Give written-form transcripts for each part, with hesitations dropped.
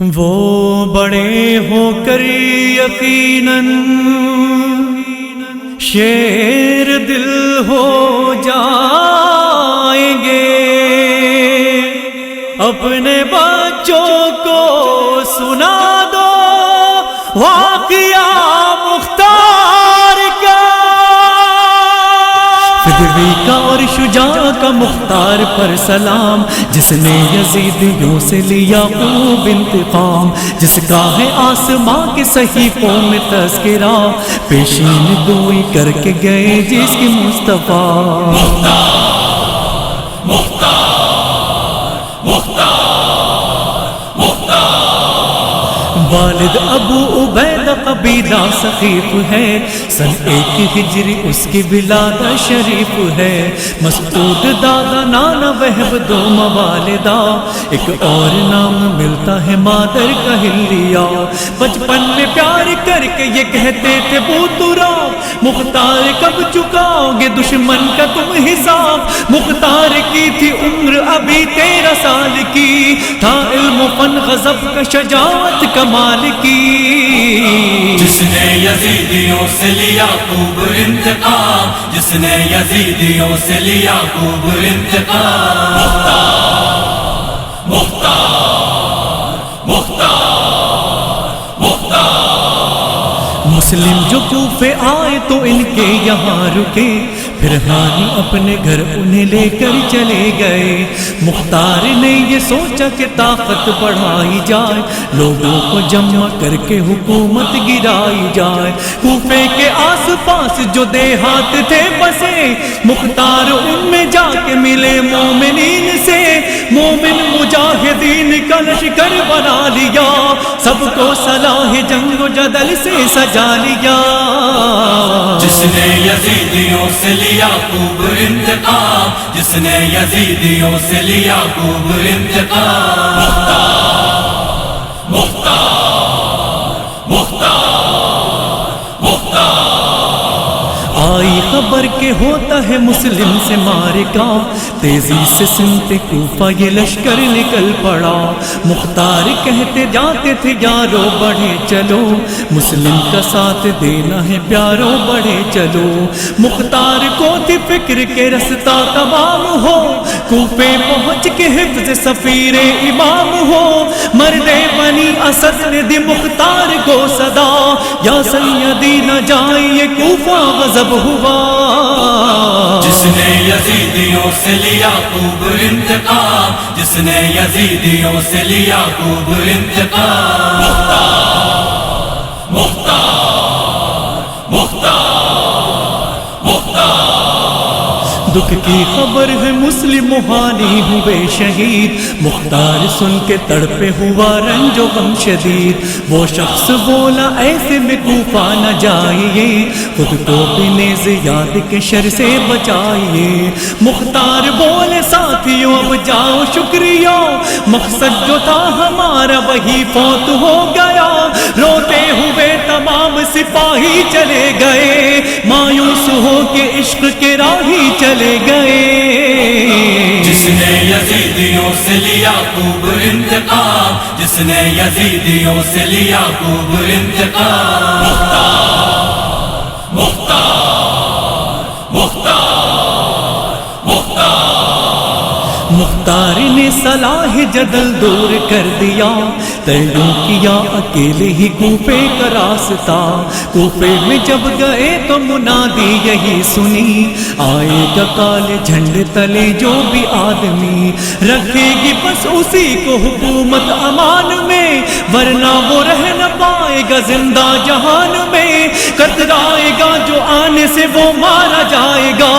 وہ بڑے ہو کر یقیناً شیر دل ہو جائیں گے، اپنے بچوں کو سنا دو واقعہ مختار کا، فدوی کا اور شجاع کا مختار پر سلام، جس نے یزیدیوں سے لیا خوب انتقام، جس کا ہے آسماں کے صحیفوں میں تذکرہ، پیشین گوئی کر کے گئے جس کی مصطفیٰ والد ابو عبیدہ قبیلہ ثقیف ہے، سن 1 ہجری اس کی ولادت شریف ہے، مسعود دادا نانا وہب 2 موالدہ، ایک اور نام ملتا ہے مادر کا ہلیا، بچپن میں پیار کر کے یہ کہتے تھے بوترا، مختار کب چکاؤ گے دشمن کا تم حساب، مختار کی تھی عمر ابھی 13 سال کی، تھا علم و فن غضب کا شجاعت کمال کی، جس نے یزیدیوں سے لیا خوب انتقام، جس نے یزیدیوں سے لیا خوب انتقام، مسلم جو کوفے آئے تو ان کے یہاں رکے، پھر ہانی اپنے گھر انہیں لے کر چلے گئے، مختار نے یہ سوچا کہ طاقت بڑھائی جائے، لوگوں کو جمع کر کے حکومت گرائی جائے، کوفے کے آس پاس جو دیہات تھے بسے، مختار ان میں جا کے ملے مومنین سے، مومن مجاہدین کا لشکر بنا لیا، سب کو صلاح جنگ و جدل سے سجا لیا، جس نے یزیدیوں سے لیا خوب انتقام، جس نے یزیدیوں سے لیا خوب انتقام، آئی خبر کہ ہوتا ہے مسلم سے مارکا، تیزی سے سمت کوفہ یہ لشکر نکل پڑا، مختار کہتے جاتے تھے یارو بڑھے چلو، مسلم کا ساتھ دینا ہے پیارو بڑھے چلو، مختار کو تھی فکر کے رستہ تمام ہو، کوفے پہنچ کے حفظ سفیر امام ہو، مرد بنی اسد نے دی مختار کو صدا، یا سیدی نہ جائیے کوفہ غضب ہوا، جس نے یزیدیوں سے لیا خوب انتقام، جس نے یزیدیوں سے لیا خوب انتقام، دکھ کی خبر ہے مسلم حالی ہوئے شہید، مختار سن کے تڑپے ہوا رنج و غم شدید، وہ شخص بولا ایسے میں کوفہ نہ جائیے، خود کو بھی نیز یاد کے شر سے بچائیے، مختار بولے ساتھیوں اب جاؤ شکریہ، مقصد جو تھا ہمارا وہی فوت ہو گیا، روتے ہوئے تمام سپاہی چلے گئے، مایوس ہو کے عشق کے راہی چلے گئے، جس نے یزیدیوں سے لیا خوب انتقام، جس نے یزیدیوں سے لیا خوب انتقام، مختار نے صلاح جدل دور کر دیا، طے کیا اکیلے ہی کوفے کا راستہ، کوفے میں جب گئے تو منادی یہی سنی، آئے گا کالے جھنڈے تلے جو بھی آدمی، رکھے گی بس اسی کو حکومت امان میں، ورنہ وہ رہ نہ پائے گا زندہ جہان میں، کترائے گا جو آنے سے وہ مارا جائے گا،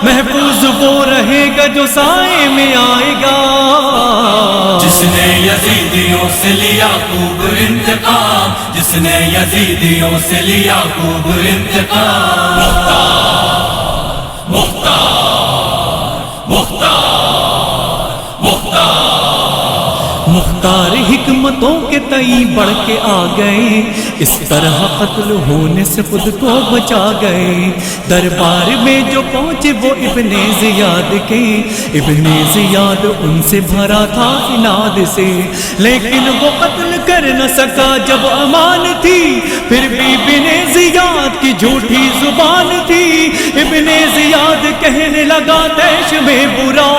محفوظ وہ رہے گا جو سائے میں آئے گا، جس نے یزیدیوں سے لیا خوب انتقام، جس نے یزیدیوں سے لیا خوب انتقام، مختار حکمتوں کے تئیں بڑھ کے آ گئے، اس طرح قتل ہونے سے خود کو بچا گئے، دربار میں جو پہنچے وہ ابن زیاد کے، ابن زیاد ان سے بھرا تھا عناد سے، لیکن وہ قتل کر نہ سکا جب امان تھی، پھر بھی ابن زیاد کی جھوٹی زبان تھی، ابن زیاد کہنے لگا طیش میں برا،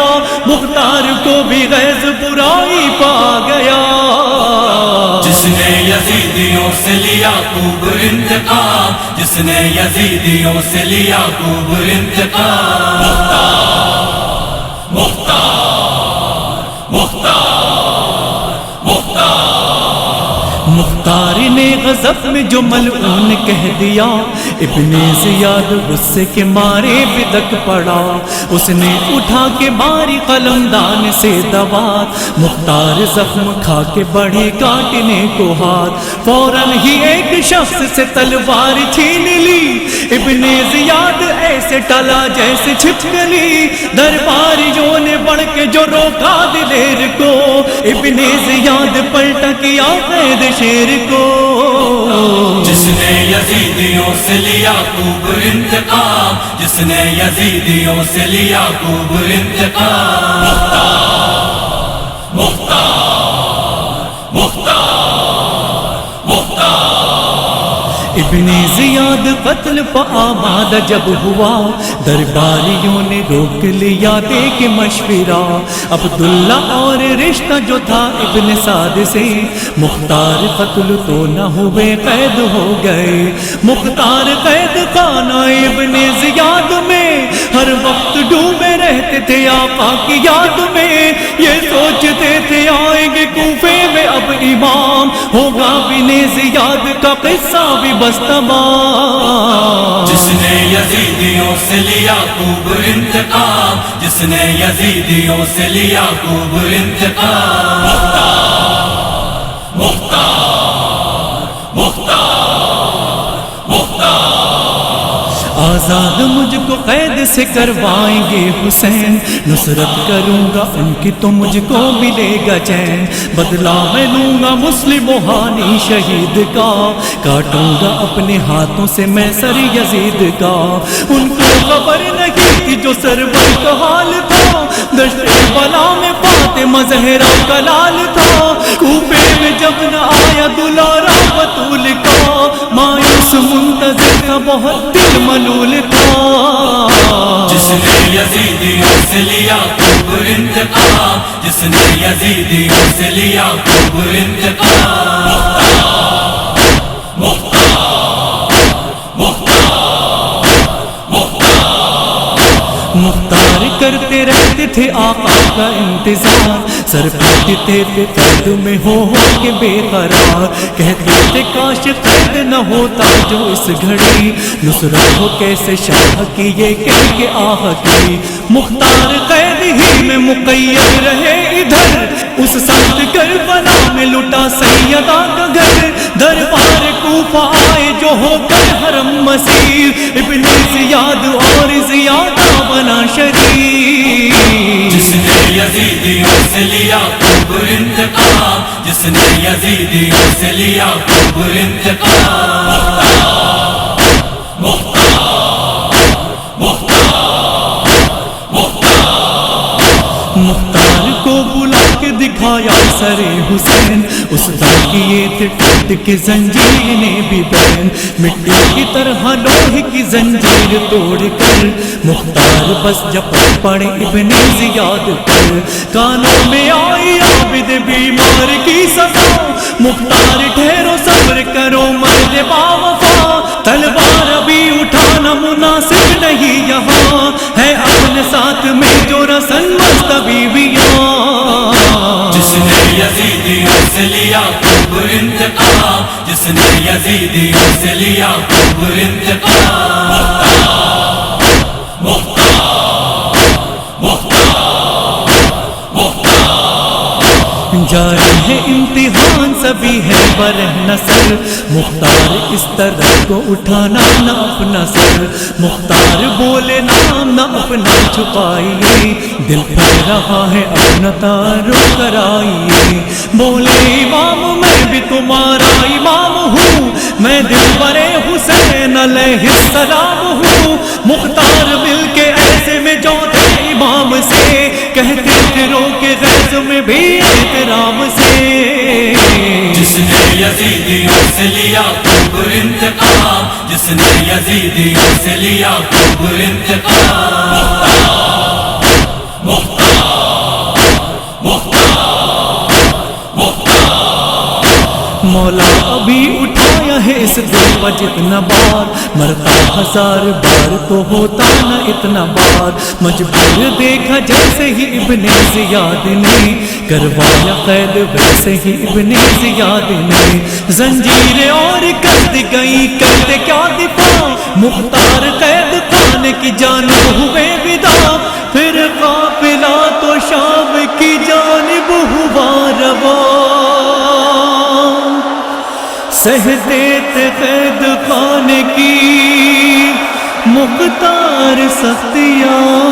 مختار کو بھی غیظ برائی پا گیا۔ جس نے یزیدیوں سے لیا خوب انتقام، جس نے یزیدیوں سے لیا خوب انتقام، مختار مختار مختار مختار، مختار نے غضب میں جو ملعون کہہ دیا، ابن زیاد غصے کے مارے بدک پڑا، اس نے اٹھا کے ماری قلمدان سے دوات، مختار زخم کھا کے بڑھے کاٹنے کو ہاتھ، فوراً ہی ایک شخص سے تلوار چھین لی، ابن زیاد ایسے ٹلا جیسے چھپکلی، درباریوں نے بڑھ کے جو روکا دلیر کو، ابن زیاد پلٹا کیا قید شیر کو۔ جس نے یزیدیوں سے لیا خوب انتقام، جس نے یزیدیوں سے لیا خوب انتقام، مختار مختار مختار مختار، ابن زیاد قتل پہ آمادہ جب ہوا، درباریوں نے روک لیا دے کے مشورہ، عبداللہ اور رشتہ جو تھا ابن سعد سے، مختار قتل تو نہ ہوئے قید ہو گئے، مختار قید خانہ ابن زیاد میں ہر وقت ڈوبے رہتے تھے آقا کی یاد میں، یہ سوچتے تھے آئیں گے کوفے میں اب امام، ہوگا ابن زیاد کا قصہ بھی بس تمام۔ جس نے یزیدیوں سے لیا خوب انتقام، جس نے یزیدیوں سے لیا خوب انتقام، مختار مختار مختار مختار، آزاد مجھ کو قید سے کروائیں گے حسین، نصرت کروں گا ان کی تو مجھ کو ملے گا چین، بدلہ میں لوں گا مسلم ہانی شہید کا، کاٹوں گا اپنے ہاتھوں سے میں سر یزید کا، ان کو خبر نہیں تھی جو سرور کا حال تھا، دشت بلا میں فاطمہ زہرا کا لال تھا، کوفے میں جب نہ آیا دلارا بطول کا، مایوس منتظر تھا بہت دل ملول تھا۔ جس نے یزیدیوں سے لیا خوب انتقام، جس نے یزیدیوں سے لیا خوب انتقام، مختار مختار مختار مختار، مختار کرتے رہتے تھے آقا کا انتظار، سر پیٹتے تھے قید میں ہو کے بے قرار، کہتے تھے کاش قید نہ ہوتا جو اس گھڑی، نصرت ہو کیسے شاہ کی یہ کہہ کے آہ کی، مختار قید ہی میں مقید رہے ادھر، اس سخت کربلا میں لٹا سیدہ کا گھر، دربار کوفہ آئے جو ہو کر حرم مسیر، ابن زیاد اور زیادہ بنا شریف۔ جس نے یزیدیوں سے لیا خوب انتقام، جس نے یزیدیوں سے لیا خوب انتقام، مختار مختار مختار مختار، مختار کو بلا کے دکھایا سر حسین، اس دم کیے تھے ٹوٹ کے زنجیر نے بھی بین، مٹی کی طرح لوہے کی زنجیر توڑ کر، مختار بس جب پڑے ابن زیاد پر، کانوں میں آئی عابد بیمار کی صدا، مختار ٹھہرو صبر کرو مرد باوفا، تلوار ابھی اٹھانا مناسب نہیں یہاں، ہے اپنے ساتھ میں جو رسن مستبیبیاں۔ جس نے یزیدیوں سے لیا خوب انتقام، جس نے یزیدیوں سے لیا خوب انتقام، مختار مختار مختار، جاری ہے امتحان سبھی ہے برہ نسل، مختار اس طرح کو اٹھانا نہ اپنا سر، مختار بولے نام نہ اپنا چھپائیے، دل پہ رہا ہے اپنا تعارف کرائیے، بولے امام میں بھی تمہارا امام ہوں، میں دل برے حسین علیہ السلام ہوں، مختار مل کے ایسے میں جو تھے امام سے، کہتے تھے رو کے غیظ میں بھی احترام سے۔ جس نے یزیدیوں سے لیا خوب انتقام، جس نے یزیدیوں سے لیا خوب انتقام. مولا ابھی اٹھایا ہے اس دل پر جتنا بار، مرتا 1000 بار تو ہوتا نہ اتنا بار. مجبور دیکھا جیسے ہی ابن زیاد نے، کروایا قید ویسے ہی ابن زیاد نے. زنجیریں اور قید گئی کرتے کیا دفاع، مختار قید خانے کی جانب ہوئے ودا. پھر قافلہ تو شام کی جانب ہوا رواں، سہتے تھے قید خانے کی مختار سختیاں.